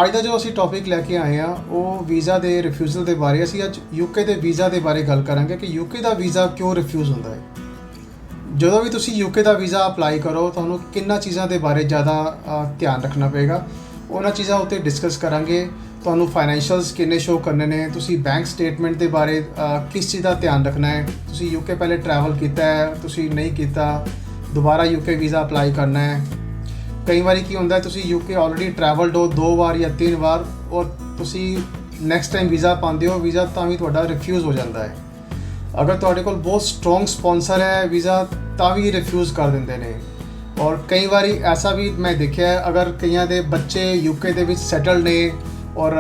ਅੱਜ ਦਾ ਜੋ ਅਸੀਂ ਟੌਪਿਕ ਲੈ ਕੇ ਆਏ ਹਾਂ ਉਹ ਵੀਜ਼ਾ ਦੇ ਰਿਫਿਊਜ਼ਲ ਦੇ ਬਾਰੇ। ਅਸੀਂ ਅੱਜ ਯੂਕੇ ਦੇ ਵੀਜ਼ਾ ਦੇ ਬਾਰੇ ਗੱਲ ਕਰਾਂਗੇ ਕਿ ਯੂਕੇ ਦਾ ਵੀਜ਼ਾ ਕਿਉਂ ਰਿਫਿਊਜ਼ ਹੁੰਦਾ ਹੈ। ਜਦੋਂ ਵੀ ਤੁਸੀਂ ਯੂਕੇ ਦਾ ਵੀਜ਼ਾ ਅਪਲਾਈ ਕਰੋ ਤੁਹਾਨੂੰ ਕਿੰਨਾ ਚੀਜ਼ਾਂ ਦੇ ਬਾਰੇ ਜ਼ਿਆਦਾ ਧਿਆਨ ਰੱਖਣਾ ਪਏਗਾ, ਉਹਨਾਂ ਚੀਜ਼ਾਂ ਉੱਤੇ ਡਿਸਕਸ ਕਰਾਂਗੇ। ਤੁਹਾਨੂੰ ਫਾਈਨੈਂਸ਼ੀਅਲਸ ਕਿੰਨੇ ਸ਼ੋ ਕਰਨੇ ਨੇ, ਤੁਸੀਂ ਬੈਂਕ ਸਟੇਟਮੈਂਟ ਦੇ ਬਾਰੇ ਕਿਸ ਚੀਜ਼ ਦਾ ਧਿਆਨ ਰੱਖਣਾ ਹੈ, ਤੁਸੀਂ ਯੂਕੇ ਪਹਿਲੇ ਟਰੈਵਲ ਕੀਤਾ ਹੈ, ਤੁਸੀਂ ਨਹੀਂ ਕੀਤਾ, ਦੁਬਾਰਾ ਯੂਕੇ ਵੀਜ਼ਾ ਅਪਲਾਈ ਕਰਨਾ ਹੈ। ਕਈ ਵਾਰੀ ਕੀ ਹੁੰਦਾ ਤੁਸੀਂ ਯੂਕੇ ਆਲਰੇਡੀ ਟਰੈਵਲਡ ਹੋ 2 ਵਾਰ ਜਾਂ 3 ਵਾਰ ਔਰ ਤੁਸੀਂ ਨੈਕਸਟ ਟਾਈਮ ਵੀਜ਼ਾ ਪਾਉਂਦੇ ਹੋ, ਵੀਜ਼ਾ ਤਾਂ ਵੀ ਤੁਹਾਡਾ ਰਿਫਿਊਜ਼ ਹੋ ਜਾਂਦਾ ਹੈ। ਅਗਰ ਤੁਹਾਡੇ ਕੋਲ ਬਹੁਤ ਸਟਰੋਂਗ ਸਪਾਂਸਰ ਹੈ ਵੀਜ਼ਾ ਤਾਂ ਵੀ ਰਿਫਿਊਜ਼ ਕਰ ਦਿੰਦੇ ਨੇ। ਔਰ ਕਈ ਵਾਰੀ ਐਸਾ ਵੀ ਮੈਂ ਦੇਖਿਆ ਹੈ, ਅਗਰ ਕਈਆਂ ਦੇ ਬੱਚੇ ਯੂਕੇ ਦੇ ਵਿੱਚ ਸੈਟਲ ਨੇ ਔਰ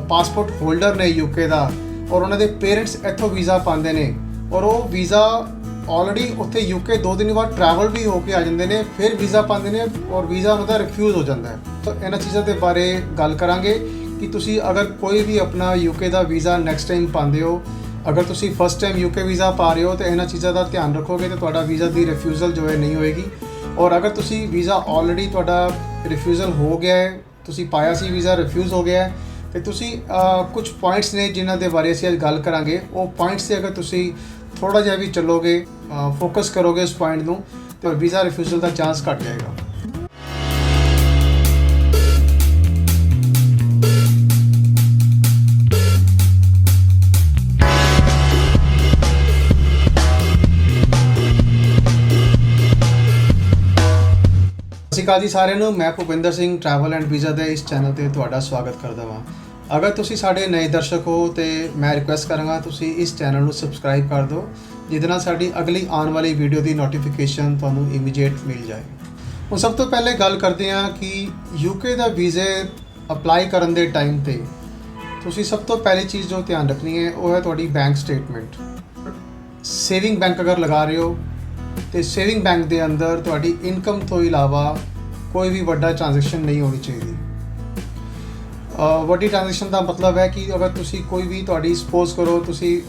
ਪਾਸਪੋਰਟ ਹੋਲਡਰ ਨੇ ਯੂਕੇ ਦਾ ਔਰ ਉਹਨਾਂ ਦੇ ਪੇਰੈਂਟਸ ਇੱਥੋਂ ਵੀਜ਼ਾ ਪਾਉਂਦੇ ਨੇ ਔਰ ਉਹ ਵੀਜ਼ਾ ਆਲਰੇਡੀ ਉੱਥੇ ਯੂਕੇ 2 ਦਿਨ ਬਾਅਦ ਟਰੈਵਲ ਵੀ ਹੋ ਕੇ ਆ ਜਾਂਦੇ ਨੇ, ਫਿਰ ਵੀਜ਼ਾ ਪਾਉਂਦੇ ਨੇ ਔਰ ਵੀਜ਼ਾ ਉਹਨਾਂ ਦਾ ਰਿਫਿਊਜ਼ ਹੋ ਜਾਂਦਾ ਹੈ। ਤਾਂ ਇਹਨਾਂ ਚੀਜ਼ਾਂ ਦੇ ਬਾਰੇ ਗੱਲ ਕਰਾਂਗੇ ਕਿ ਤੁਸੀਂ ਅਗਰ ਕੋਈ ਵੀ ਆਪਣਾ ਯੂਕੇ ਦਾ ਵੀਜ਼ਾ ਨੈਕਸਟ ਟਾਈਮ ਪਾਉਂਦੇ ਹੋ, ਅਗਰ ਤੁਸੀਂ ਫਸਟ ਟਾਈਮ ਯੂਕੇ ਵੀਜ਼ਾ ਪਾ ਰਹੇ ਹੋ ਤਾਂ ਇਹਨਾਂ ਚੀਜ਼ਾਂ ਦਾ ਧਿਆਨ ਰੱਖੋਗੇ ਤਾਂ ਤੁਹਾਡਾ ਵੀਜ਼ਾ ਦੀ ਰਿਫਿਊਜ਼ਲ ਜੋ ਹੈ ਨਹੀਂ ਹੋਏਗੀ। ਔਰ ਅਗਰ ਤੁਸੀਂ ਵੀਜ਼ਾ ਆਲਰੇਡੀ ਤੁਹਾਡਾ ਰਿਫਿਊਜ਼ਲ ਹੋ ਗਿਆ ਹੈ, ਤੁਸੀਂ ਪਾਇਆ ਸੀ ਵੀਜ਼ਾ ਰਿਫਿਊਜ਼ ਹੋ ਗਿਆ ਹੈ, ਤੇ ਤੁਸੀਂ ਕੁਝ ਪੁਆਇੰਟਸ ਨੇ ਜਿਨ੍ਹਾਂ ਦੇ ਬਾਰੇ ਅਸੀਂ ਅੱਜ ਗੱਲ ਕਰਾਂਗੇ। ਉਹ ਪੁਆਇੰਟਸ 'ਤੇ ਅਗਰ ਤੁਸੀਂ ਥੋੜਾ ਜਿਹਾ ਵੀ ਚੱਲੋਗੇ, ਫੋਕਸ ਕਰੋਗੇ ਉਸ ਪੁਆਇੰਟ ਨੂੰ, ਤੇ ਵੀਜ਼ਾ ਰਿਫਿਊਜ਼ਲ ਦਾ ਚਾਂਸ ਘਟ ਜਾਏਗਾ। ਸਤਿ ਸ਼੍ਰੀ ਅਕਾਲ ਜੀ ਸਾਰਿਆਂ ਨੂੰ, ਮੈਂ Bhupinder Singh travel and visa ਦੇ ਇਸ ਚੈਨਲ ਤੇ ਤੁਹਾਡਾ ਸਵਾਗਤ ਕਰਦਾ ਹਾਂ। ਅਗਰ ਤੁਸੀਂ ਸਾਡੇ ਨਵੇਂ ਦਰਸ਼ਕ ਹੋ ਤੇ ਮੈਂ ਰਿਕੁਐਸਟ ਕਰਾਂਗਾ ਤੁਸੀਂ ਇਸ ਚੈਨਲ ਨੂੰ ਸਬਸਕ੍ਰਾਈਬ ਕਰ ਦਿਓ, ਜਿਹਦੇ ਨਾਲ ਸਾਡੀ ਅਗਲੀ ਆਉਣ ਵਾਲੀ ਵੀਡੀਓ ਦੀ ਨੋਟੀਫਿਕੇਸ਼ਨ ਤੁਹਾਨੂੰ ਇਮੀਡੀਏਟ ਮਿਲ ਜਾਏ। ਹੁਣ ਸਭ ਤੋਂ ਪਹਿਲੇ ਗੱਲ ਕਰਦੇ ਹਾਂ ਕਿ ਯੂਕੇ ਦਾ ਵੀਜ਼ੇ ਅਪਲਾਈ ਕਰਨ ਦੇ ਟਾਈਮ ਤੇ ਤੁਸੀਂ ਸਭ ਤੋਂ ਪਹਿਲੀ ਚੀਜ਼ ਜੋ ਧਿਆਨ ਰੱਖਣੀ ਹੈ ਉਹ ਹੈ ਤੁਹਾਡੀ ਬੈਂਕ ਸਟੇਟਮੈਂਟ। ਸੇਵਿੰਗ ਬੈਂਕ ਅਗਰ ਲਗਾ ਰਹੇ ਹੋ ਤੇ ਸੇਵਿੰਗ ਬੈਂਕ ਦੇ ਅੰਦਰ ਤੁਹਾਡੀ ਇਨਕਮ ਤੋਂ ਇਲਾਵਾ ਕੋਈ ਵੀ ਵੱਡਾ ਟ੍ਰਾਂਜੈਕਸ਼ਨ ਨਹੀਂ ਹੋਣੀ ਚਾਹੀਦੀ। ਵੱਡੀ ਟ੍ਰਾਂਜੈਕਸ਼ਨ ਦਾ ਮਤਲਬ ਹੈ ਕਿ ਅਗਰ ਤੁਸੀਂ ਕੋਈ ਵੀ ਤੁਹਾਡੀ ਸਪੋਜ਼ ਕਰੋ ਤੁਸੀਂ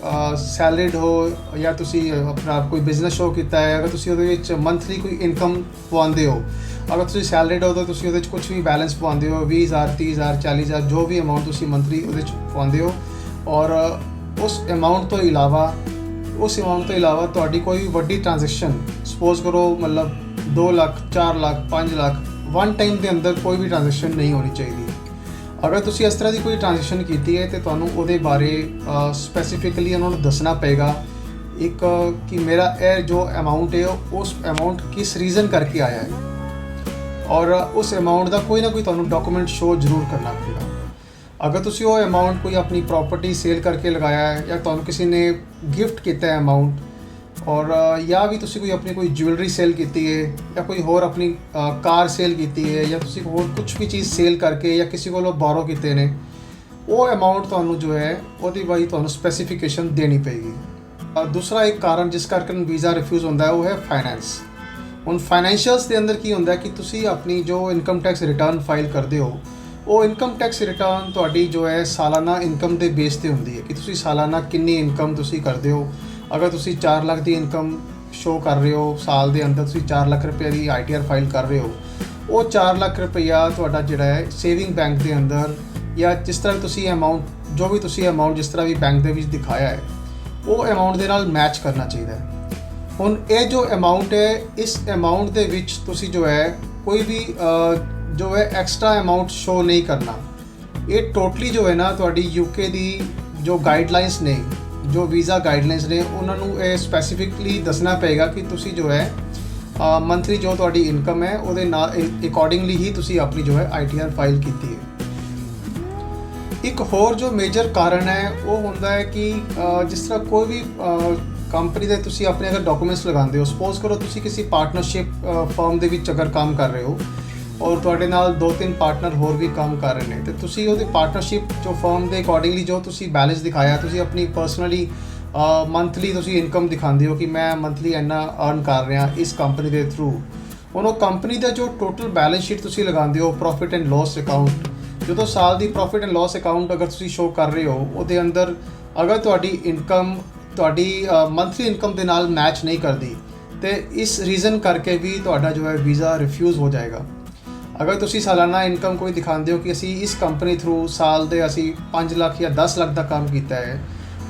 ਸੈਲਰੀਡ ਹੋ ਜਾਂ ਤੁਸੀਂ ਆਪਣਾ ਕੋਈ ਬਿਜ਼ਨਸ ਸ਼ੋ ਕੀਤਾ ਹੈ, ਅਗਰ ਤੁਸੀਂ ਉਹਦੇ ਵਿੱਚ ਮੰਥਲੀ ਕੋਈ ਇਨਕਮ ਪਵਾਉਂਦੇ ਹੋ, ਅਗਰ ਤੁਸੀਂ ਸੈਲਰੀਡ ਹੋ ਤਾਂ ਤੁਸੀਂ ਉਹਦੇ 'ਚ ਕੁਝ ਵੀ ਬੈਲੈਂਸ ਪਵਾਉਂਦੇ ਹੋ 20,000 30,000 40,000 ਜੋ ਵੀ ਅਮਾਊਂਟ ਤੁਸੀਂ ਮੰਥਲੀ ਉਹਦੇ 'ਚ ਪਵਾਉਂਦੇ ਹੋ, ਔਰ ਉਸ ਅਮਾਊਂਟ ਤੋਂ ਇਲਾਵਾ ਤੁਹਾਡੀ ਕੋਈ ਵੀ ਵੱਡੀ ਟ੍ਰਾਂਜੈਕਸ਼ਨ ਸਪੋਜ਼ ਕਰੋ ਮਤਲਬ 2 ਲੱਖ 4 ਲੱਖ 5 ਲੱਖ ਵਨ ਟਾਈਮ ਦੇ ਅੰਦਰ ਕੋਈ ਵੀ ਟ੍ਰਾਂਜੈਕਸ਼ਨ ਨਹੀਂ ਹੋਣੀ ਚਾਹੀਦੀ। ਅਗਰ ਤੁਸੀਂ ਇਸ ਤਰ੍ਹਾਂ ਦੀ ਕੋਈ ਟ੍ਰਾਂਜੈਕਸ਼ਨ ਕੀਤੀ ਹੈ ਤੇ ਤੁਹਾਨੂੰ ਉਹਦੇ ਬਾਰੇ ਸਪੈਸੀਫਿਕਲੀ ਉਹਨਾਂ ਨੂੰ ਦੱਸਣਾ ਪਏਗਾ ਇੱਕ ਕਿ ਮੇਰਾ ਇਹ ਜੋ ਅਮਾਊਂਟ ਹੈ ਉਸ ਅਮਾਊਂਟ ਕਿਸ ਰੀਜ਼ਨ ਕਰਕੇ ਆਇਆ ਹੈ, ਔਰ ਉਸ ਅਮਾਊਂਟ ਦਾ ਕੋਈ ਨਾ ਕੋਈ ਤੁਹਾਨੂੰ ਡਾਕੂਮੈਂਟ ਸ਼ੋ ਜ਼ਰੂਰ ਕਰਨਾ ਪਏਗਾ। ਅਗਰ ਤੁਸੀਂ ਉਹ ਅਮਾਊਂਟ ਕੋਈ ਆਪਣੀ ਪ੍ਰੋਪਰਟੀ ਸੇਲ ਕਰਕੇ ਲਗਾਇਆ ਹੈ ਜਾਂ ਤੁਹਾਨੂੰ ਕਿਸੇ ਨੇ ਗਿਫਟ ਕੀਤਾ ਹੈ ਅਮਾਊਂਟ, ਔਰ ਜਾਂ ਵੀ ਤੁਸੀਂ ਕੋਈ ਜੁਐਲਰੀ ਸੇਲ ਕੀਤੀ ਹੈ ਜਾਂ ਕੋਈ ਹੋਰ ਆਪਣੀ ਕਾਰ ਸੇਲ ਕੀਤੀ ਹੈ ਜਾਂ ਤੁਸੀਂ ਹੋਰ ਕੁਝ ਵੀ ਚੀਜ਼ ਸੇਲ ਕਰਕੇ ਜਾਂ ਕਿਸੇ ਕੋਲੋਂ ਬੋਰੋ ਕੀਤੇ ਨੇ, ਉਹ ਅਮਾਊਂਟ ਤੁਹਾਨੂੰ ਜੋ ਹੈ ਉਹਦੀ ਬਾਈ ਤੁਹਾਨੂੰ ਸਪੈਸੀਫਿਕੇਸ਼ਨ ਦੇਣੀ ਪਏਗੀ। ਦੂਸਰਾ ਇੱਕ ਕਾਰਨ ਜਿਸ ਕਰਕੇ ਵੀਜ਼ਾ ਰਿਫਿਊਜ਼ ਹੁੰਦਾ ਹੈ ਉਹ ਹੈ ਫਾਈਨੈਂਸ। ਹੁਣ ਫਾਈਨੈਂਸ਼ੀਅਲਸ ਦੇ ਅੰਦਰ ਕੀ ਹੁੰਦਾ ਹੈ ਕਿ ਤੁਸੀਂ ਆਪਣੀ ਜੋ ਇਨਕਮ ਟੈਕਸ ਰਿਟਰਨ ਫਾਈਲ ਕਰਦੇ ਹੋ, ਉਹ ਇਨਕਮ ਟੈਕਸ ਰਿਟਰਨ ਤੁਹਾਡੀ ਜੋ ਹੈ ਸਾਲਾਨਾ ਇਨਕਮ ਦੇ ਬੇਸ 'ਤੇ ਹੁੰਦੀ ਹੈ ਕਿ ਤੁਸੀਂ ਸਾਲਾਨਾ ਕਿੰਨੀ ਇਨਕਮ ਤੁਸੀਂ ਕਰਦੇ ਹੋ। ਅਗਰ ਤੁਸੀਂ 4 ਲੱਖ ਦੀ ਇਨਕਮ ਸ਼ੋ ਕਰ ਰਹੇ ਹੋ ਸਾਲ ਦੇ ਅੰਦਰ, ਤੁਸੀਂ 4 ਲੱਖ ਰੁਪਏ ਦੀ ITR ਫਾਈਲ ਕਰ ਰਹੇ ਹੋ, ਉਹ 4 ਲੱਖ ਰੁਪਈਆ ਤੁਹਾਡਾ ਜਿਹੜਾ ਹੈ ਸੇਵਿੰਗ ਬੈਂਕ ਦੇ ਅੰਦਰ ਜਾਂ ਜਿਸ ਤਰ੍ਹਾਂ ਤੁਸੀਂ ਅਮਾਊਂਟ ਜਿਸ ਤਰ੍ਹਾਂ ਵੀ ਬੈਂਕ ਦੇ ਵਿੱਚ ਦਿਖਾਇਆ ਹੈ ਉਹ ਅਮਾਊਂਟ ਦੇ ਨਾਲ ਮੈਚ ਕਰਨਾ ਚਾਹੀਦਾ ਹੈ। ਹੁਣ ਇਹ ਜੋ ਅਮਾਊਂਟ ਹੈ ਇਸ ਅਮਾਊਂਟ ਦੇ ਵਿੱਚ ਤੁਸੀਂ ਜੋ ਹੈ ਕੋਈ ਵੀ ਜੋ ਹੈ ਐਕਸਟਰਾ ਅਮਾਊਂਟ ਸ਼ੋ ਨਹੀਂ ਕਰਨਾ। ਇਹ ਟੋਟਲੀ ਜੋ ਹੈ ਨਾ ਤੁਹਾਡੀ ਯੂਕੇ ਦੀ ਜੋ ਗਾਈਡਲਾਈਨਸ ਨੇ, ਜੋ ਵੀਜ਼ਾ ਗਾਈਡਲਾਈਨਸ ਨੇ, ਉਹਨਾਂ ਨੂੰ ਇਹ ਸਪੈਸੀਫਿਕਲੀ ਦੱਸਣਾ ਪਏਗਾ ਕਿ ਤੁਸੀਂ ਜੋ ਹੈ ਮੰਥਲੀ ਜੋ ਤੁਹਾਡੀ ਇਨਕਮ ਹੈ ਉਹਦੇ ਨਾਲ ਅਕੋਰਡਿੰਗਲੀ ਹੀ ਤੁਸੀਂ ਆਪਣੀ ਜੋ ਹੈ ITR ਫਾਈਲ ਕੀਤੀ ਹੈ। ਇੱਕ ਹੋਰ ਜੋ ਮੇਜਰ ਕਾਰਨ ਹੈ ਉਹ ਹੁੰਦਾ ਹੈ ਕਿ ਜਿਸ ਤਰ੍ਹਾਂ ਕੋਈ ਵੀ ਕੰਪਨੀ ਦੇ ਤੁਸੀਂ ਆਪਣੇ ਅਗਰ ਡਾਕੂਮੈਂਟਸ ਲਗਾਉਂਦੇ ਹੋ, ਸਪੋਜ਼ ਕਰੋ ਤੁਸੀਂ ਕਿਸੇ ਪਾਰਟਨਰਸ਼ਿਪ ਫਰਮ ਦੇ ਵਿੱਚ ਅਗਰ ਕੰਮ ਕਰ ਰਹੇ ਹੋ ਔਰ ਤੁਹਾਡੇ ਨਾਲ 2-3 ਪਾਰਟਨਰ ਹੋਰ ਵੀ ਕੰਮ ਕਰ ਰਹੇ ਨੇ, ਤੇ ਤੁਸੀਂ ਉਹਦੀ ਪਾਰਟਨਰਸ਼ਿਪ ਜੋ ਫਰਮ ਦੇ ਅਕੋਰਡਿੰਗਲੀ ਜੋ ਤੁਸੀਂ ਬੈਲੈਂਸ ਦਿਖਾਇਆ, ਤੁਸੀਂ ਆਪਣੀ ਪਰਸਨਲੀ ਮੰਥਲੀ ਤੁਸੀਂ ਇਨਕਮ ਦਿਖਾਉਂਦੇ ਹੋ ਕਿ ਮੈਂ ਮੰਥਲੀ ਇੰਨਾ ਅਰਨ ਕਰ ਰਿਹਾ ਇਸ ਕੰਪਨੀ ਦੇ ਥਰੂ। ਹੁਣ ਉਹ ਕੰਪਨੀ ਦਾ ਜੋ ਟੋਟਲ ਬੈਲੈਂਸ ਸ਼ੀਟ ਤੁਸੀਂ ਲਗਾਉਂਦੇ ਹੋ, ਪ੍ਰੋਫਿਟ ਐਂਡ ਲਾਸ ਅਕਾਊਂਟ, ਜਦੋਂ ਸਾਲ ਦੀ ਪ੍ਰੋਫਿਟ ਐਂਡ ਲਾਸ ਅਕਾਊਂਟ ਅਗਰ ਤੁਸੀਂ ਸ਼ੋ ਕਰ ਰਹੇ ਹੋ, ਉਹਦੇ ਅੰਦਰ ਅਗਰ ਤੁਹਾਡੀ ਇਨਕਮ ਤੁਹਾਡੀ ਮੰਥਲੀ ਇਨਕਮ ਦੇ ਨਾਲ ਮੈਚ ਨਹੀਂ ਕਰਦੀ ਤੇ ਇਸ ਰੀਜ਼ਨ ਕਰਕੇ ਵੀ ਤੁਹਾਡਾ ਜੋ ਹੈ ਵੀਜ਼ਾ ਰਿਫਿਊਜ਼ ਹੋ ਜਾਏਗਾ। ਅਗਰ ਤੁਸੀਂ ਸਾਲਾਨਾ ਇਨਕਮ ਕੋਈ ਦਿਖਾਉਂਦੇ ਹੋ ਕਿ ਅਸੀਂ ਇਸ ਕੰਪਨੀ ਥਰੂ ਸਾਲ ਦੇ ਅਸੀਂ 5 ਲੱਖ ਜਾਂ 10 ਲੱਖ ਦਾ ਕੰਮ ਕੀਤਾ ਹੈ,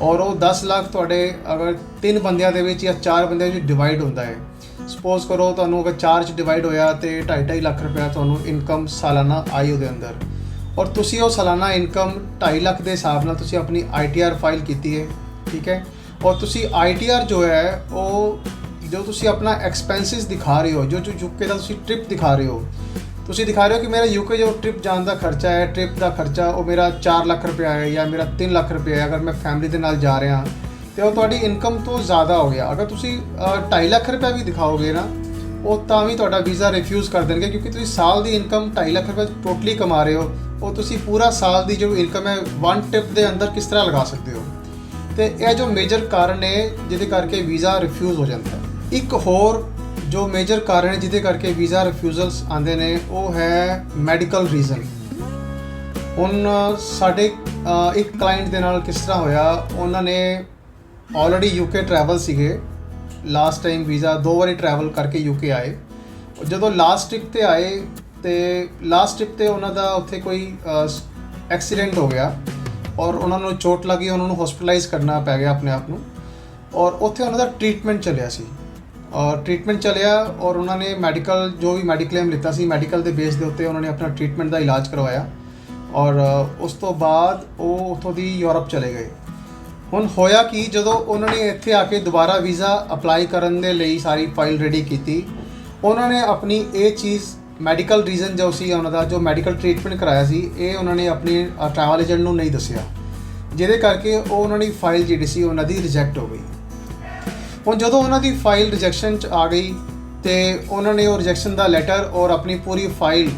ਔਰ ਉਹ 10 ਲੱਖ ਤੁਹਾਡੇ ਅਗਰ 3 ਬੰਦਿਆਂ ਦੇ ਵਿੱਚ ਜਾਂ 4 ਬੰਦਿਆਂ ਵਿੱਚ ਡਿਵਾਈਡ ਹੁੰਦਾ ਹੈ, ਸਪੋਜ਼ ਕਰੋ ਤੁਹਾਨੂੰ ਅਗਰ 4 'ਚ ਡਿਵਾਈਡ ਹੋਇਆ ਤੇ 2.5 ਲੱਖ ਰੁਪਇਆ ਤੁਹਾਨੂੰ ਇਨਕਮ ਸਾਲਾਨਾ ਆਈ ਉਹਦੇ ਅੰਦਰ, ਔਰ ਤੁਸੀਂ ਉਹ ਸਾਲਾਨਾ ਇਨਕਮ 2.5 ਲੱਖ ਦੇ ਹਿਸਾਬ ਨਾਲ ਤੁਸੀਂ ਆਪਣੀ ITR ਫਾਈਲ ਕੀਤੀ ਹੈ, ਠੀਕ ਹੈ। ਔਰ ਤੁਸੀਂ ITR ਜੋ ਹੈ ਉਹ ਜੋ ਤੁਸੀਂ ਆਪਣਾ ਐਕਸਪੈਂਸਿਸ ਦਿਖਾ ਰਹੇ ਹੋ, ਜੋ UK ਦਾ ਤੁਸੀਂ ਟ੍ਰਿਪ ਦਿਖਾ ਰਹੇ ਹੋ, ਤੁਸੀਂ ਦਿਖਾ ਰਹੇ ਹੋ ਕਿ ਮੇਰਾ UK ਜੋ ਟ੍ਰਿਪ ਜਾਣ ਦਾ ਖਰਚਾ ਹੈ, ਟ੍ਰਿਪ ਦਾ ਖਰਚਾ ਉਹ ਮੇਰਾ 4 ਲੱਖ ਰੁਪਇਆ ਹੈ ਜਾਂ ਮੇਰਾ 3 ਲੱਖ ਰੁਪਇਆ ਹੈ ਅਗਰ ਮੈਂ ਫੈਮਿਲੀ ਦੇ ਨਾਲ ਜਾ ਰਿਹਾ ਤੇ ਉਹ ਤੁਹਾਡੀ ਇਨਕਮ ਤੋਂ ਜ਼ਿਆਦਾ ਹੋ ਗਿਆ। ਅਗਰ ਤੁਸੀਂ 2.5 ਲੱਖ ਰੁਪਇਆ ਵੀ ਦਿਖਾਓਗੇ ਨਾ, ਉਹ ਤਾਂ ਵੀ ਤੁਹਾਡਾ ਵੀਜ਼ਾ ਰਿਫਿਊਜ਼ ਕਰ ਦੇਣਗੇ, ਕਿਉਂਕਿ ਤੁਸੀਂ ਸਾਲ ਦੀ ਇਨਕਮ 2.5 ਲੱਖ ਰੁਪਏ ਟੋਟਲੀ ਕਮਾ ਰਹੇ ਹੋ, ਉਹ ਤੁਸੀਂ ਪੂਰਾ ਸਾਲ ਦੀ ਜੋ ਇਨਕਮ ਹੈ ਵਨ ਟ੍ਰਿਪ ਦੇ ਅੰਦਰ ਕਿਸ ਤਰ੍ਹਾਂ ਲਗਾ ਸਕਦੇ ਹੋ। ਤੇ ਇਹ ਜੋ ਮੇਜਰ ਕਾਰਨ ਹੈ ਜਿਹਦੇ ਕਰਕੇ ਵੀਜ਼ਾ ਰਿਫਿਊਜ਼ ਹੋ ਜਾਂਦਾ ਹੈ। ਇੱਕ ਹੋਰ ਜੋ ਮੇਜਰ ਕਾਰਨ ਹੈ ਜਿਹਦੇ ਕਰਕੇ ਵੀਜ਼ਾ ਰਿਫਿਊਜ਼ਲਸ ਆਉਂਦੇ ਨੇ ਉਹ ਹੈ ਮੈਡੀਕਲ ਰੀਜ਼ਨ। ਹੁਣ ਸਾਡੇ ਇੱਕ ਕਲਾਇੰਟ ਦੇ ਨਾਲ ਕਿਸ ਤਰ੍ਹਾਂ ਹੋਇਆ, ਉਹਨਾਂ ਨੇ ਆਲਰੇਡੀ UK ਟਰੈਵਲ ਸੀਗੇ, ਲਾਸਟ ਟਾਈਮ ਵੀਜ਼ਾ 2 ਵਾਰੀ ਟਰੈਵਲ ਕਰਕੇ UK ਆਏ। ਜਦੋਂ ਲਾਸਟ ਟ੍ਰਿਪ ਤੇ ਆਏ ਤੇ ਲਾਸਟ ਟ੍ਰਿਪ ਤੇ ਉਹਨਾਂ ਦਾ ਉੱਥੇ ਕੋਈ ਐਕਸੀਡੈਂਟ ਹੋ ਗਿਆ ਔਰ ਉਹਨਾਂ ਨੂੰ ਚੋਟ ਲੱਗੀ, ਉਹਨਾਂ ਨੂੰ ਹਸਪੀਟਲਾਈਜ਼ ਕਰਨਾ ਪੈ ਗਿਆ ਆਪਣੇ ਆਪ ਨੂੰ, ਔਰ ਉੱਥੇ ਉਹਨਾਂ ਦਾ ਟ੍ਰੀਟਮੈਂਟ ਚੱਲਿਆ ਸੀ। ਟ੍ਰੀਟਮੈਂਟ ਚੱਲਿਆ ਔਰ ਉਹਨਾਂ ਨੇ ਮੈਡੀਕਲ ਜੋ ਵੀ ਮੈਡੀਕਲੇਮ ਲਿੱਤਾ ਸੀ, ਮੈਡੀਕਲ ਦੇ ਬੇਸ ਦੇ ਉੱਤੇ ਉਹਨਾਂ ਨੇ ਆਪਣਾ ਟ੍ਰੀਟਮੈਂਟ ਦਾ ਇਲਾਜ ਕਰਵਾਇਆ ਔਰ ਉਸ ਤੋਂ ਬਾਅਦ ਉਹ ਉੱਥੋਂ ਦੀ ਯੂਰਪ ਚਲੇ ਗਏ। ਹੁਣ ਹੋਇਆ ਕਿ ਜਦੋਂ ਉਹਨਾਂ ਨੇ ਇੱਥੇ ਆ ਕੇ ਦੁਬਾਰਾ ਵੀਜ਼ਾ ਅਪਲਾਈ ਕਰਨ ਦੇ ਲਈ ਸਾਰੀ ਫਾਈਲ ਰੈਡੀ ਕੀਤੀ, ਉਹਨਾਂ ਨੇ ਆਪਣੀ ਇਹ ਚੀਜ਼ ਮੈਡੀਕਲ ਰੀਜ਼ਨ ਜੋ ਸੀ ਉਹਨਾਂ ਦਾ, ਜੋ ਮੈਡੀਕਲ ਟ੍ਰੀਟਮੈਂਟ ਕਰਾਇਆ ਸੀ, ਇਹ ਉਹਨਾਂ ਨੇ ਆਪਣੀ ਟਰੈਵਲ ਏਜੰਟ ਨੂੰ ਨਹੀਂ ਦੱਸਿਆ, ਜਿਹਦੇ ਕਰਕੇ ਉਹ ਉਹਨਾਂ ਦੀ ਫਾਈਲ ਜਿਹੜੀ ਸੀ ਉਹਨਾਂ ਦੀ ਰਿਜੈਕਟ ਹੋ ਗਈ। ਹੁਣ ਜਦੋਂ ਉਹਨਾਂ ਦੀ ਫਾਈਲ ਰਿਜੈਕਸ਼ਨ 'ਚ ਆ ਗਈ ਤੇ ਉਹਨਾਂ ਨੇ ਉਹ ਰਿਜੈਕਸ਼ਨ ਦਾ ਲੈਟਰ ਔਰ ਆਪਣੀ ਪੂਰੀ ਫਾਈਲ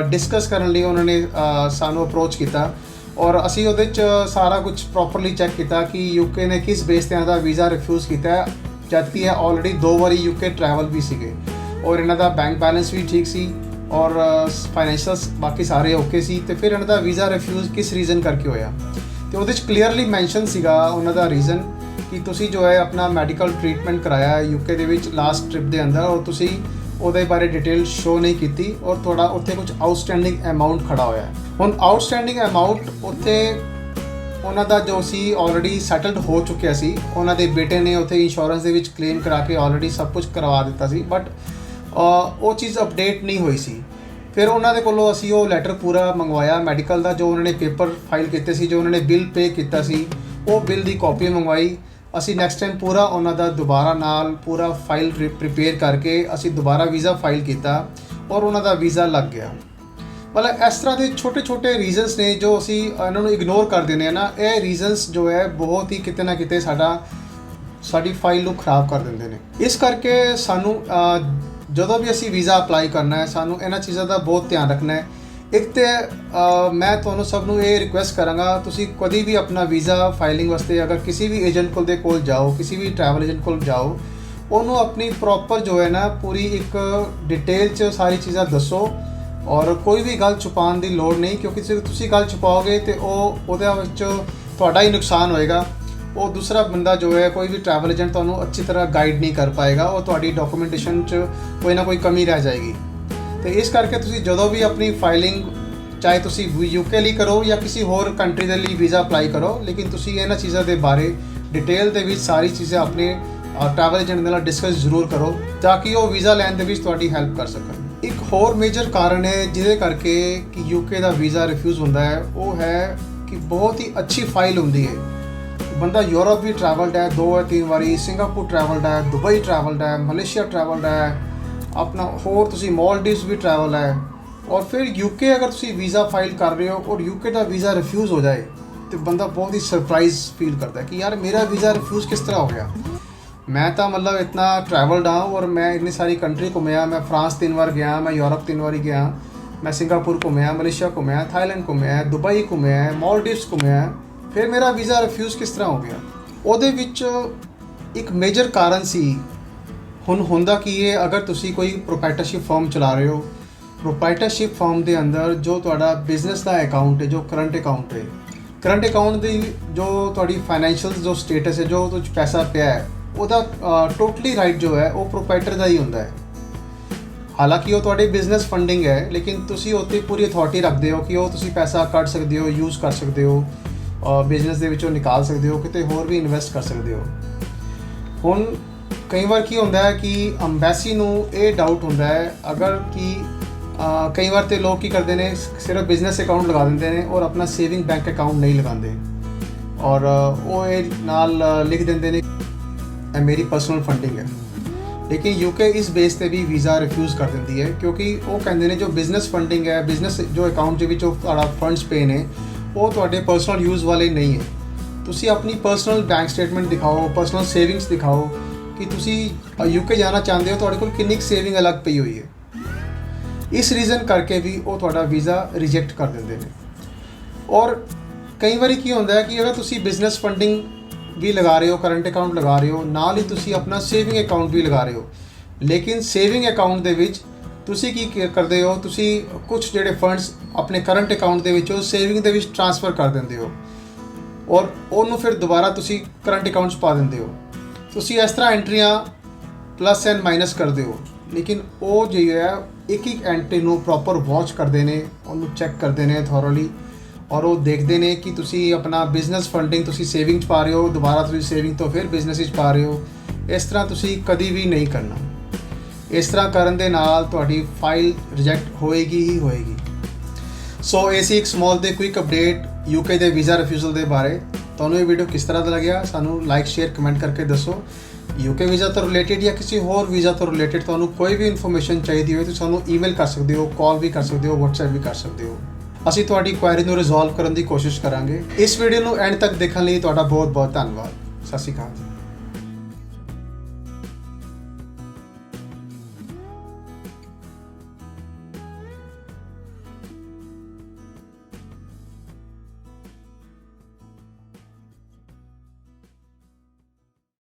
ਡਿਸਕਸ ਕਰਨ ਲਈ ਉਹਨਾਂ ਨੇ ਸਾਨੂੰ ਅਪਰੋਚ ਕੀਤਾ ਔਰ ਅਸੀਂ ਉਹਦੇ 'ਚ ਸਾਰਾ ਕੁਝ ਪ੍ਰੋਪਰਲੀ ਚੈੱਕ ਕੀਤਾ ਕਿ UK ਨੇ ਕਿਸ ਬੇਸ 'ਤੇ ਇਹਨਾਂ ਦਾ ਵੀਜ਼ਾ ਰਿਫਿਊਜ਼ ਕੀਤਾ ਹੈ, ਜਦਕਿ ਇਹ ਆਲਰੇਡੀ 2 ਵਾਰੀ UK ਟਰੈਵਲ ਵੀ ਸੀਗੇ ਔਰ ਇਹਨਾਂ ਦਾ ਬੈਂਕ ਬੈਲੈਂਸ ਵੀ ਠੀਕ ਸੀ ਔਰ ਫਾਈਨੈਂਸ਼ੀਅਲਸ ਬਾਕੀ ਸਾਰੇ ਓਕੇ ਸੀ। ਤੇ ਫਿਰ ਇਹਨਾਂ ਦਾ ਵੀਜ਼ਾ ਰਿਫਿਊਜ਼ ਕਿਸ ਰੀਜ਼ਨ ਕਰਕੇ ਹੋਇਆ, ਤੇ ਉਹਦੇ 'ਚ ਕਲੀਅਰਲੀ ਮੈਂਸ਼ਨ ਸੀਗਾ ਉਹਨਾਂ ਦਾ ਰੀਜ਼ਨ ਕਿ ਤੁਸੀਂ ਜੋ ਹੈ ਆਪਣਾ ਮੈਡੀਕਲ ਟ੍ਰੀਟਮੈਂਟ ਕਰਾਇਆ UK ਦੇ ਵਿੱਚ ਲਾਸਟ ਟ੍ਰਿਪ ਦੇ ਅੰਦਰ ਔਰ ਤੁਸੀਂ ਉਹਦੇ ਬਾਰੇ ਡਿਟੇਲ ਸ਼ੋ ਨਹੀਂ ਕੀਤੀ ਔਰ ਤੁਹਾਡਾ ਉੱਥੇ ਕੁਝ ਆਊਟਸਟੈਂਡਿੰਗ ਅਮਾਊਂਟ ਖੜਾ ਹੋਇਆ। ਹੁਣ ਆਊਟਸਟੈਂਡਿੰਗ ਅਮਾਊਂਟ ਉੱਥੇ ਉਹਨਾਂ ਦਾ ਜੋ ਸੀ ਆਲਰੇਡੀ ਸੈਟਲਡ ਹੋ ਚੁੱਕਿਆ ਸੀ, ਉਹਨਾਂ ਦੇ ਬੇਟੇ ਨੇ ਉੱਥੇ ਇੰਸ਼ੋਰੈਂਸ ਦੇ ਵਿੱਚ ਕਲੇਮ ਕਰਾ ਕੇ ਆਲਰੇਡੀ ਸਭ ਕੁਝ ਕਰਵਾ ਦਿੱਤਾ ਸੀ, ਬਟ ਉਹ ਚੀਜ਼ ਅਪਡੇਟ ਨਹੀਂ ਹੋਈ ਸੀ। ਫਿਰ ਉਹਨਾਂ ਦੇ ਕੋਲੋਂ ਅਸੀਂ ਉਹ ਲੈਟਰ ਪੂਰਾ ਮੰਗਵਾਇਆ ਮੈਡੀਕਲ ਦਾ, ਜੋ ਉਹਨਾਂ ਨੇ ਪੇਪਰ ਫਾਈਲ ਕੀਤੇ ਸੀ, ਜੋ ਉਹਨਾਂ ਨੇ ਬਿੱਲ ਪੇ ਕੀਤਾ ਸੀ, ਉਹ ਬਿੱਲ ਦੀ ਕਾਪੀ ਮੰਗਵਾਈ। ਅਸੀਂ ਨੈਕਸਟ ਟਾਈਮ ਪੂਰਾ ਉਹਨਾਂ ਦਾ ਦੁਬਾਰਾ ਨਾਲ ਪੂਰਾ ਫਾਈਲ ਪ੍ਰੀਪੇਅਰ ਕਰਕੇ ਅਸੀਂ ਦੁਬਾਰਾ ਵੀਜ਼ਾ ਫਾਈਲ ਕੀਤਾ ਔਰ ਉਹਨਾਂ ਦਾ ਵੀਜ਼ਾ ਲੱਗ ਗਿਆ। ਮਤਲਬ ਇਸ ਤਰ੍ਹਾਂ ਦੇ ਛੋਟੇ ਛੋਟੇ ਰੀਜ਼ਨਸ ਨੇ ਜੋ ਅਸੀਂ ਇਹਨਾਂ ਨੂੰ ਇਗਨੋਰ ਕਰ ਦਿੰਦੇ ਹਾਂ ਨਾ, ਇਹ ਰੀਜ਼ਨਸ ਜੋ ਹੈ ਬਹੁਤ ਹੀ ਕਿਤੇ ਨਾ ਕਿਤੇ ਸਾਡੀ ਫਾਈਲ ਨੂੰ ਖਰਾਬ ਕਰ ਦਿੰਦੇ ਨੇ। ਇਸ ਕਰਕੇ ਸਾਨੂੰ ਜਦੋਂ ਵੀ ਅਸੀਂ ਵੀਜ਼ਾ ਅਪਲਾਈ ਕਰਨਾ ਹੈ ਸਾਨੂੰ ਇਹਨਾਂ ਚੀਜ਼ਾਂ ਦਾ ਬਹੁਤ ਧਿਆਨ ਰੱਖਣਾ ਹੈ। ਇੱਕ ਤੇ ਮੈਂ ਤੁਹਾਨੂੰ ਸਭ ਨੂੰ ਇਹ ਰਿਕੁਐਸਟ ਕਰਾਂਗਾ, ਤੁਸੀਂ ਕਦੀ ਵੀ ਆਪਣਾ ਵੀਜ਼ਾ ਫਾਈਲਿੰਗ ਵਾਸਤੇ ਅਗਰ ਕਿਸੇ ਵੀ ਏਜੰਟ ਦੇ ਕੋਲ ਜਾਓ, ਕਿਸੇ ਵੀ ਟਰੈਵਲ ਏਜੰਟ ਕੋਲ ਜਾਓ, ਉਹਨੂੰ ਆਪਣੀ ਪ੍ਰੋਪਰ ਜੋ ਹੈ ਨਾ ਪੂਰੀ ਇੱਕ ਡਿਟੇਲ 'ਚ ਸਾਰੀ ਚੀਜ਼ਾਂ ਦੱਸੋ ਔਰ ਕੋਈ ਵੀ ਗੱਲ ਛੁਪਾਉਣ ਦੀ ਲੋੜ ਨਹੀਂ, ਕਿਉਂਕਿ ਜੇ ਤੁਸੀਂ ਗੱਲ ਛੁਪਾਓਗੇ ਤੇ ਉਹਦੇ ਵਿੱਚ ਤੁਹਾਡਾ ਹੀ ਨੁਕਸਾਨ ਹੋਏਗਾ। ਉਹ ਦੂਸਰਾ ਬੰਦਾ ਜੋ ਹੈ ਕੋਈ ਵੀ ਟਰੈਵਲ ਏਜੰਟ ਤੁਹਾਨੂੰ ਅੱਛੀ ਤਰ੍ਹਾਂ ਗਾਈਡ ਨਹੀਂ ਕਰ ਪਾਏਗਾ, ਉਹ ਤੁਹਾਡੀ ਡਾਕੂਮੈਂਟੇਸ਼ਨ 'ਚ ਕੋਈ ਨਾ ਕੋਈ ਕਮੀ ਰਹਿ ਜਾਏਗੀ। ਤੇ ਇਸ ਕਰਕੇ ਤੁਸੀਂ ਜਦੋਂ ਵੀ ਆਪਣੀ ਫਾਈਲਿੰਗ ਚਾਹੇ ਤੁਸੀਂ UK ਲਈ ਕਰੋ ਜਾਂ ਕਿਸੇ ਹੋਰ ਕੰਟਰੀ ਦੇ ਲਈ ਵੀਜ਼ਾ ਅਪਲਾਈ ਕਰੋ, ਲੇਕਿਨ ਤੁਸੀਂ ਇਹਨਾਂ ਚੀਜ਼ਾਂ ਦੇ ਬਾਰੇ ਡਿਟੇਲ ਦੇ ਵਿੱਚ ਸਾਰੀ ਚੀਜ਼ਾਂ ਆਪਣੇ ਟਰੈਵਲ ਏਜੰਟ ਦੇ ਨਾਲ ਡਿਸਕਸ ਜ਼ਰੂਰ ਕਰੋ ਤਾਂ ਕਿ ਉਹ ਵੀਜ਼ਾ ਲੈਣ ਦੇ ਵਿੱਚ ਤੁਹਾਡੀ ਹੈਲਪ ਕਰ ਸਕਣ। ਇੱਕ ਹੋਰ ਮੇਜਰ ਕਾਰਨ ਹੈ ਜਿਹਦੇ ਕਰਕੇ ਕਿ UK ਦਾ ਵੀਜ਼ਾ ਰਿਫਿਊਜ਼ ਹੁੰਦਾ ਹੈ, ਉਹ ਹੈ ਕਿ ਬਹੁਤ ਹੀ ਅੱਛੀ ਫਾਈਲ ਹੁੰਦੀ ਹੈ। ਬੰਦਾ ਯੂਰਪ ਵੀ ਟਰੈਵਲਡ ਹੈ 2 ਜਾਂ 3 ਵਾਰੀ, ਸਿੰਗਾਪੁਰ ਟਰੈਵਲਡ ਹੈ, ਦੁਬਈ ਟਰੈਵਲਡ ਹੈ, ਮਲੇਸ਼ੀਆ ਟਰੈਵਲਡ ਹੈ, ਆਪਣਾ ਹੋਰ ਤੁਸੀਂ ਮਾਲਦੀਵਸ ਵੀ ਟਰੈਵਲ ਹੈ, ਔਰ ਫਿਰ UK ਅਗਰ ਤੁਸੀਂ ਵੀਜ਼ਾ ਫਾਈਲ ਕਰ ਰਹੇ ਹੋ ਔਰ UK ਦਾ ਵੀਜ਼ਾ ਰਿਫਿਊਜ਼ ਹੋ ਜਾਏ ਤੇ ਬੰਦਾ ਬਹੁਤ ਹੀ ਸਰਪ੍ਰਾਈਜ਼ ਫੀਲ ਕਰਦਾ ਕਿ ਯਾਰ ਮੇਰਾ ਵੀਜ਼ਾ ਰਿਫਿਊਜ਼ ਕਿਸ ਤਰ੍ਹਾਂ ਹੋ ਗਿਆ। ਮੈਂ ਤਾਂ ਮਤਲਬ ਇਤਨਾ ਟਰੈਵਲਡ ਹਾਂ ਔਰ ਮੈਂ ਇੰਨੀ ਸਾਰੀ ਕੰਟਰੀ ਘੁੰਮਿਆ, ਮੈਂ ਫਰਾਂਸ 3 ਵਾਰ ਗਿਆ, ਮੈਂ ਯੂਰਪ 3 ਵਾਰੀ ਗਿਆ, ਮੈਂ ਸਿੰਗਾਪੁਰ ਘੁੰਮਿਆ, ਮਲੇਸ਼ੀਆ ਘੁੰਮਿਆ, ਥਾਈਲੈਂਡ ਘੁੰਮਿਆ, ਦੁਬਈ ਘੁੰਮਿਆ, ਮਾਲਦੀਵਸ ਘੁੰਮਿਆ, ਫਿਰ ਮੇਰਾ ਵੀਜ਼ਾ ਰਿਫਿਊਜ਼ ਕਿਸ ਤਰ੍ਹਾਂ ਹੋ ਗਿਆ। ਉਹਦੇ ਵਿੱਚ ਇੱਕ ਮੇਜਰ ਕਾਰਨ ਸੀ। ਹੁਣ ਹੁੰਦਾ ਕੀ ਹੈ, ਅਗਰ ਤੁਸੀਂ ਕੋਈ ਪ੍ਰੋਪਰਾਈਟਰਸ਼ਿਪ ਫਰਮ ਚਲਾ ਰਹੇ ਹੋ, ਪ੍ਰੋਪਰਾਈਟਰਸ਼ਿਪ ਫਰਮ ਦੇ ਅੰਦਰ ਜੋ ਤੁਹਾਡਾ ਬਿਜ਼ਨਸ ਦਾ ਅਕਾਊਂਟ ਹੈ, ਜੋ ਕਰੰਟ ਅਕਾਊਂਟ ਹੈ, ਕਰੰਟ ਅਕਾਊਂਟ ਦੀ ਜੋ ਤੁਹਾਡੀ ਫਾਈਨੈਂਸ਼ੀਅਲ ਜੋ ਸਟੇਟਸ ਹੈ, ਜੋ ਉਹਦੇ 'ਚ ਪੈਸਾ ਪਿਆ ਹੈ, ਉਹਦਾ ਟੋਟਲੀ ਰਾਈਟ ਜੋ ਹੈ ਉਹ ਪ੍ਰੋਪਰਾਈਟਰ ਦਾ ਹੀ ਹੁੰਦਾ ਹੈ। ਹਾਲਾਂਕਿ ਉਹ ਤੁਹਾਡੀ ਬਿਜ਼ਨਸ ਫੰਡਿੰਗ ਹੈ, ਲੇਕਿਨ ਤੁਸੀਂ ਉੱਤੇ ਪੂਰੀ ਅਥਾਰਟੀ ਰੱਖਦੇ ਹੋ ਕਿ ਉਹ ਤੁਸੀਂ ਪੈਸਾ ਕੱਢ ਸਕਦੇ ਹੋ, ਯੂਜ਼ ਕਰ ਸਕਦੇ ਹੋ, ਬਿਜ਼ਨਸ ਦੇ ਵਿੱਚੋਂ ਨਿਕਾਲ ਸਕਦੇ ਹੋ, ਕਿਤੇ ਹੋਰ ਵੀ ਇਨਵੈਸਟ ਕਰ ਸਕਦੇ ਹੋ। ਹੁਣ ਕਈ ਵਾਰ ਕੀ ਹੁੰਦਾ ਹੈ ਕਿ ਅੰਬੈਸੀ ਨੂੰ ਇਹ ਡਾਊਟ ਹੁੰਦਾ ਹੈ, ਅਗਰ ਕਿ ਕਈ ਵਾਰ ਤੇ ਲੋਕ ਕੀ ਕਰਦੇ ਨੇ, ਸਿਰਫ ਬਿਜ਼ਨਸ ਅਕਾਊਂਟ ਲਗਾ ਦਿੰਦੇ ਨੇ ਔਰ ਆਪਣਾ ਸੇਵਿੰਗ ਬੈਂਕ ਅਕਾਊਂਟ ਨਹੀਂ ਲਗਾਉਂਦੇ, ਔਰ ਉਹ ਇਹ ਨਾਲ ਲਿਖ ਦਿੰਦੇ ਨੇ ਇਹ ਮੇਰੀ ਪਰਸਨਲ ਫੰਡਿੰਗ ਹੈ। ਲੇਕਿਨ ਯੂਕੇ ਇਸ ਬੇਸ ਤੇ ਵੀ ਵੀਜ਼ਾ ਰਿਫਿਊਜ਼ ਕਰ ਦਿੰਦੀ ਹੈ, ਕਿਉਂਕਿ ਉਹ ਕਹਿੰਦੇ ਨੇ ਜੋ ਬਿਜ਼ਨਸ ਫੰਡਿੰਗ ਹੈ, ਬਿਜ਼ਨਸ ਜੋ ਅਕਾਊਂਟ ਦੇ ਵਿੱਚ ਉਹ ਤੁਹਾਡਾ ਫੰਡਸ ਪਏ ਨੇ, ਉਹ ਤੁਹਾਡੇ ਪਰਸਨਲ ਯੂਜ਼ ਵਾਲੇ ਨਹੀਂ ਹੈ। ਤੁਸੀਂ ਆਪਣੀ ਪਰਸਨਲ ਬੈਂਕ ਸਟੇਟਮੈਂਟ ਦਿਖਾਓ, ਪਰਸਨਲ ਸੇਵਿੰਗਸ ਦਿਖਾਓ ਕਿ ਤੁਸੀਂ ਯੂਕੇ ਜਾਣਾ ਚਾਹੁੰਦੇ ਹੋ, ਤੁਹਾਡੇ ਕੋਲ ਕਿੰਨੀ ਕੁ ਸੇਵਿੰਗ ਅਲੱਗ ਪਈ ਹੋਈ ਹੈ। ਇਸ ਰੀਜ਼ਨ ਕਰਕੇ ਵੀ ਉਹ ਤੁਹਾਡਾ ਵੀਜ਼ਾ ਰਿਜੈਕਟ ਕਰ ਦਿੰਦੇ ਨੇ। ਔਰ ਕਈ ਵਾਰੀ ਕੀ ਹੁੰਦਾ ਹੈ ਕਿ ਅਗਰ ਤੁਸੀਂ ਬਿਜ਼ਨਸ ਫੰਡਿੰਗ ਵੀ ਲਗਾ ਰਹੇ ਹੋ, ਕਰੰਟ ਅਕਾਊਂਟ ਲਗਾ ਰਹੇ ਹੋ, ਨਾਲ ਹੀ ਤੁਸੀਂ ਆਪਣਾ ਸੇਵਿੰਗ ਅਕਾਊਂਟ ਵੀ ਲਗਾ ਰਹੇ ਹੋ, ਲੇਕਿਨ ਸੇਵਿੰਗ ਅਕਾਊਂਟ ਦੇ ਵਿੱਚ ਤੁਸੀਂ ਕੀ ਕਰਦੇ ਹੋ, ਤੁਸੀਂ ਕੁਝ ਜਿਹੜੇ ਫੰਡਸ ਆਪਣੇ ਕਰੰਟ ਅਕਾਊਂਟ ਦੇ ਵਿੱਚੋਂ ਸੇਵਿੰਗ ਦੇ ਵਿੱਚ ਟ੍ਰਾਂਸਫਰ ਕਰ ਦਿੰਦੇ ਹੋ ਔਰ ਉਹਨੂੰ ਫਿਰ ਦੁਬਾਰਾ ਤੁਸੀਂ ਕਰੰਟ ਅਕਾਊਂਟ 'ਚ ਪਾ ਦਿੰਦੇ ਹੋ। ਤੁਸੀਂ ਇਸ ਤਰ੍ਹਾਂ ਐਂਟਰੀਆਂ ਪਲੱਸ ਐਂਡ ਮਾਈਨਸ ਕਰਦੇ ਹੋ, ਲੇਕਿਨ ਉਹ ਜੋ ਹੈ ਇੱਕ ਐਂਟਰੀ ਨੂੰ ਪ੍ਰੋਪਰ ਵਾਚ ਕਰਦੇ ਨੇ, ਉਹਨੂੰ ਚੈੱਕ ਕਰਦੇ ਨੇ ਥੋਰਲੀ, ਔਰ ਉਹ ਦੇਖਦੇ ਨੇ ਕਿ ਤੁਸੀਂ ਆਪਣਾ ਬਿਜ਼ਨਸ ਫੰਡਿੰਗ ਤੁਸੀਂ ਸੇਵਿੰਗ 'ਚ ਪਾ ਰਹੇ ਹੋ, ਦੁਬਾਰਾ ਤੁਸੀਂ ਸੇਵਿੰਗ ਤੋਂ ਫਿਰ ਬਿਜ਼ਨਸ 'ਚ ਪਾ ਰਹੇ ਹੋ। ਇਸ ਤਰ੍ਹਾਂ ਤੁਸੀਂ ਕਦੀ ਵੀ ਨਹੀਂ ਕਰਨਾ। ਇਸ ਤਰ੍ਹਾਂ ਕਰਨ ਦੇ ਨਾਲ ਤੁਹਾਡੀ ਫਾਈਲ ਰਿਜੈਕਟ ਹੋਏਗੀ ਹੀ ਹੋਏਗੀ। ਸੋ ਇਹ ਸੀ ਇੱਕ ਸਮਾਲ ਤੇ ਕੁਇਕ ਅਪਡੇਟ ਯੂਕੇ ਦੇ ਵੀਜ਼ਾ ਰਿਫਿਊਜ਼ਲ ਦੇ ਬਾਰੇ। ਤੁਹਾਨੂੰ ਇਹ ਵੀਡੀਓ ਕਿਸ ਤਰ੍ਹਾਂ ਦਾ ਲੱਗਿਆ ਸਾਨੂੰ ਲਾਈਕ ਸ਼ੇਅਰ ਕਮੈਂਟ ਕਰਕੇ ਦੱਸੋ। ਯੂਕੇ ਵੀਜ਼ਾ ਤੋਂ ਰਿਲੇਟਡ ਜਾਂ ਕਿਸੇ ਹੋਰ ਵੀਜ਼ਾ ਤੋਂ ਰਿਲੇਟਡ ਤੁਹਾਨੂੰ ਕੋਈ ਵੀ ਇਨਫੋਰਮੇਸ਼ਨ ਚਾਹੀਦੀ ਹੋਵੇ ਤਾਂ ਸਾਨੂੰ ਈਮੇਲ ਕਰ ਸਕਦੇ ਹੋ, ਕਾਲ ਵੀ ਕਰ ਸਕਦੇ ਹੋ, WhatsApp ਵੀ ਕਰ ਸਕਦੇ ਹੋ। ਅਸੀਂ ਤੁਹਾਡੀ ਕੁਐਰੀ ਨੂੰ ਰਿਜ਼ੋਲਵ ਕਰਨ ਦੀ ਕੋਸ਼ਿਸ਼ ਕਰਾਂਗੇ। ਇਸ ਵੀਡੀਓ ਨੂੰ ਐਂਡ ਤੱਕ ਦੇਖਣ ਲਈ ਤੁਹਾਡਾ ਬਹੁਤ ਬਹੁਤ ਧੰਨਵਾਦ। ਸਤਿ ਸ਼੍ਰੀ ਅਕਾਲ।